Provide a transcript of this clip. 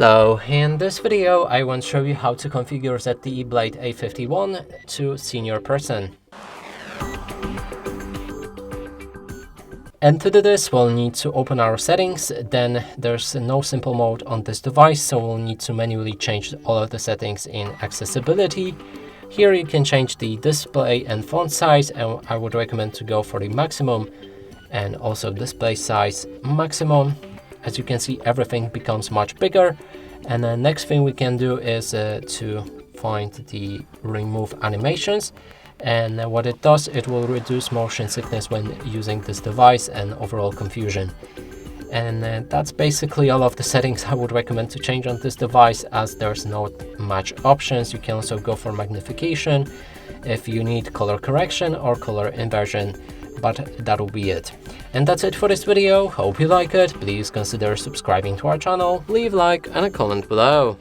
Hello, in this video I want to show you how to configure ZTE Blade A51 to senior person. And to do this we'll need to open our settings, then there's no simple mode on this device, so we'll need to manually change all of the settings in accessibility. Here you can change the display and font size, and I would recommend to go for the maximum and also display size maximum. As you can see, everything becomes much bigger. And the next thing we can do is to find the remove animations. And what it does, it will reduce motion sickness when using this device and overall confusion. And that's basically all of the settings I would recommend to change on this device, as there's not much options. You can also go for magnification if you need color correction or color inversion, but that'll be it. And that's it for this video. Hope you like it. Please consider subscribing to our channel, leave a like and a comment below.